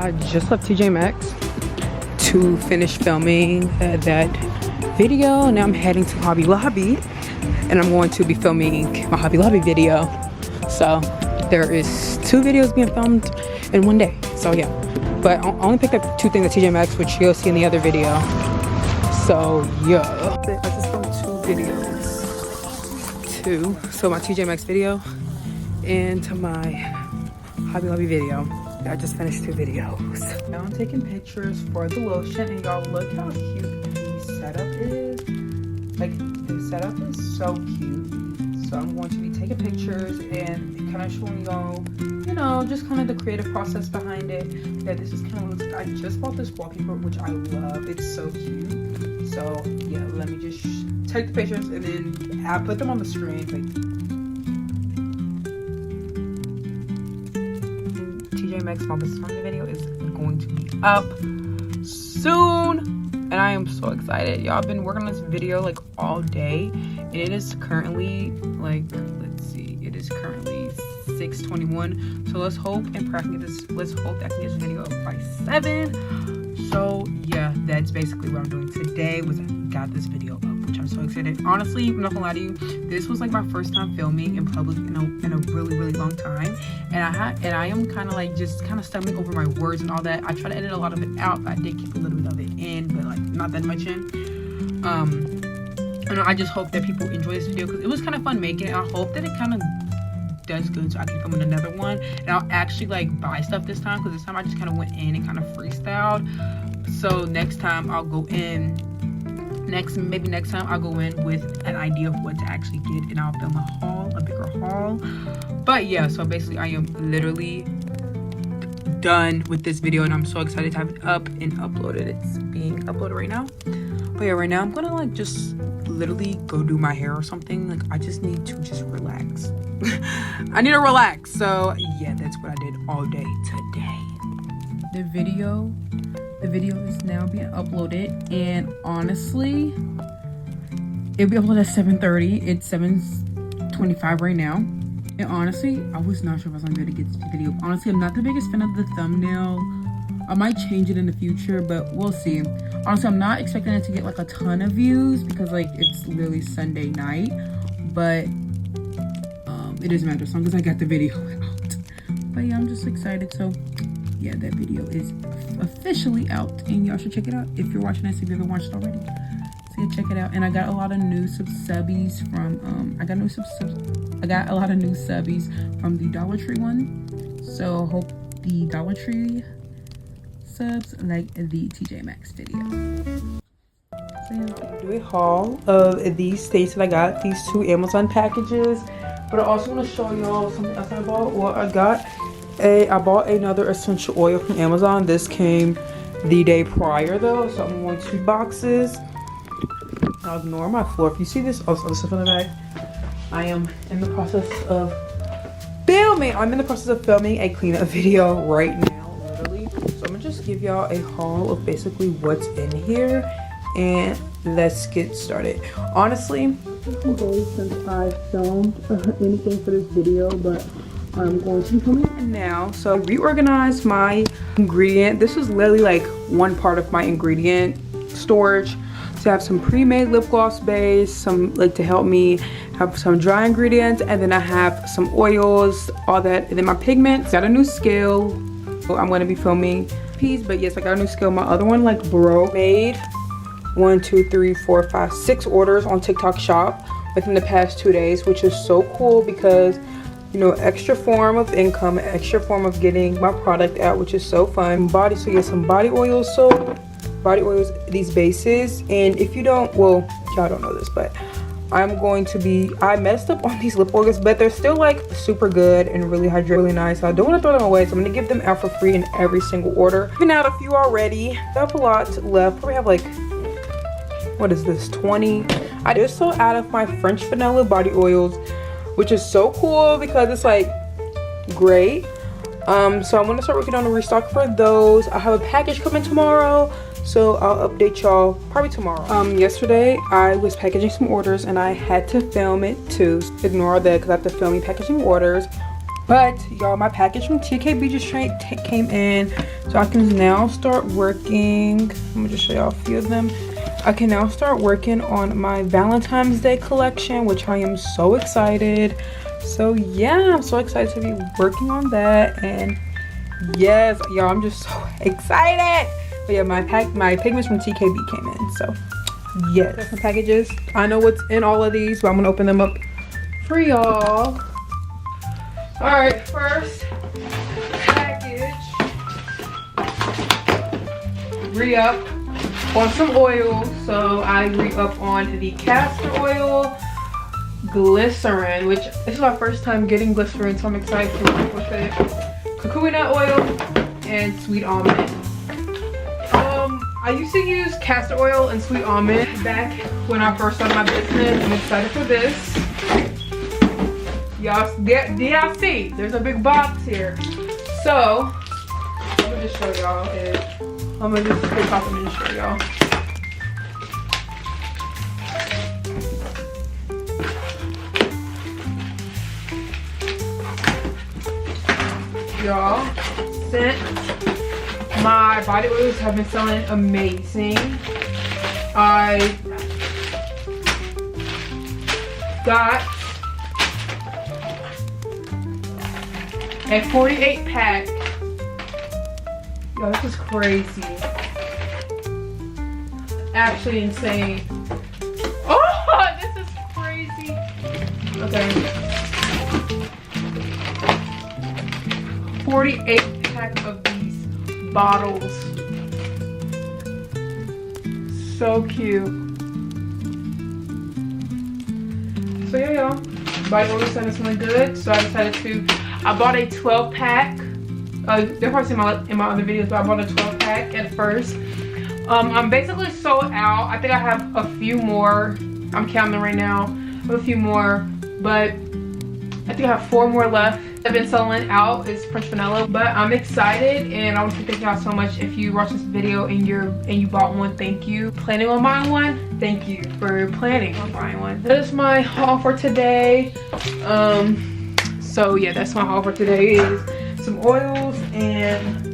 I just left TJ Maxx to finish filming that video. Now I'm heading to Hobby Lobby and I'm going to be filming my Hobby Lobby video. So there is 2 videos being filmed in one day. So yeah, but I only picked up 2 things at TJ Maxx, which you'll see in the other video. So yeah, I just filmed 2 videos. So my TJ Maxx video and to my Hobby Lobby video. I just finished 2 videos. Now I'm taking pictures for the lotion, and y'all look how cute the setup is. Like, the setup is so cute. So I'm going to be taking pictures and kind of showing y'all, you know, just kind of the creative process behind it. Yeah, this is kind of looks like I just bought this wallpaper, which I love. It's so cute. So yeah, let me just take the pictures and then I put them on the screen. Like, TJ Maxx Small Business Owner video is going to be up soon, and I am so excited. Y'all, I've been working on this video like all day, and it is currently like, let's see, it is currently 6:21. So let's hope and pray I can get this. Let's hope that I can get this video up by 7. So yeah, that's basically what I'm doing today. Was I got this video up, which I'm so excited. Honestly, I'm not gonna lie to you, this was like my first time filming in public in a really long time, and I am kind of like just kind of stumbling over my words and all that. I try to edit a lot of it out, but I did keep a little bit of it in, but like not that much in. And I just hope that people enjoy this video because it was kind of fun making it. I hope that it kind of does good so I can film another one, and I'll actually like buy stuff this time, because this time I just kind of went in and kind of freestyled. So next time I'll go in, maybe next time I'll go in with an idea of what to actually get, and I'll film a bigger haul. But yeah, so basically I am literally done with this video, and I'm so excited to have it up and uploaded. It's being uploaded right now. But yeah, right now I'm gonna like just literally go do my hair or something. Like, I just need to just relax. I need to relax. So yeah, that's what I did all day today. The video is now being uploaded, and honestly it'll be uploaded at 7:30. It's 7:25 right now, and honestly I was not sure if I was gonna be able to get this video. Honestly, I'm not the biggest fan of the thumbnail. I might change it in the future, but we'll see. Honestly, I'm not expecting it to get like a ton of views because like it's literally Sunday night, but it doesn't matter as long as I got the video out. But yeah, I'm just excited. So yeah, that video is officially out, and y'all should check it out if you're watching this, if you haven't watched it already. So yeah, check it out. And I got a lot of new subbies from I got a lot of new subbies from the Dollar Tree one. So hope the Dollar Tree subs like the TJ Maxx video. So yeah, do a haul of these things that I got, these 2 Amazon packages. But I also want to show y'all something else I bought. Well, I bought another essential oil from Amazon. This came the day prior though, so I'm going 2 boxes. I'll ignore my floor. If you see this, also this is on the back. I am in the process of filming. I'm in the process of filming a cleanup video right now, literally. So I'm gonna just give y'all a haul of basically what's in here, and let's get started. Honestly, days since I filmed anything for this video, but I'm going to be filming it now. So I reorganized my ingredient. This is literally like one part of my ingredient storage. So I have some pre-made lip gloss base, some like to help me have some dry ingredients, and then I have some oils, all that, and then my pigments. Got a new scale. So I'm going to be filming piece, but yes, I got a new scale. My other one like made 1, 2, 3, 4, 5, 6 orders on TikTok Shop within the past 2 days, which is so cool because, you know, extra form of income, extra form of getting my product out, which is so fun. So you get some body oils, these bases. And if you don't, well, y'all don't know this, but I messed up on these lip oils, but they're still like super good and really hydrating, really nice. I don't want to throw them away, so I'm gonna give them out for free in every single order. I've been out a few already. I have a lot left. Probably have like, what is this, 20? I just sold out of my French vanilla body oils, which is so cool because it's like great. So I'm gonna start working on a restock for those. I have a package coming tomorrow, so I'll update y'all probably tomorrow. Yesterday I was packaging some orders and I had to film it too. Ignore that because I have to film me packaging orders. But y'all, my package from TKB just came in, so I can now start working. Let me just show y'all a few of them. I can now start working on my Valentine's Day collection, which I am so excited. So yeah, I'm so excited to be working on that. And yes, y'all, I'm just so excited. But yeah, my pigments from TKB came in, so yes. That's some packages. I know what's in all of these, but I'm gonna open them up for y'all. All right, first package. Re-up on some oil. So I re-up on the castor oil, glycerin, which this is my first time getting glycerin, so I'm excited to work with it. Coconut oil and sweet almond. I used to use castor oil and sweet almond back when I first started my business. I'm excited for this. Y'all, y'all see? There's a big box here. So, I'm gonna just show y'all it. I'm gonna just pick off them and show y'all. Y'all, scent. My body oils have been selling amazing. I got a 48 pack. Yo, this is crazy. Actually insane. Oh, this is crazy. Okay. 48 pack of these bottles. So cute. So yeah, y'all. Body oil is smelling good. So I decided to. I bought a 12 pack. They're probably in my other videos, but I bought a 12 pack at first. I'm basically sold out. I think I have a few more. I'm counting right now. I have a few more, but I think I have 4 more left. I've been selling out is French vanilla, but I'm excited and I want to thank y'all so much. If you watch this video and you bought one, thank you. Planning on buying one, thank you for planning on buying one. That is my haul for today. So yeah, that's my haul for today, is some oils and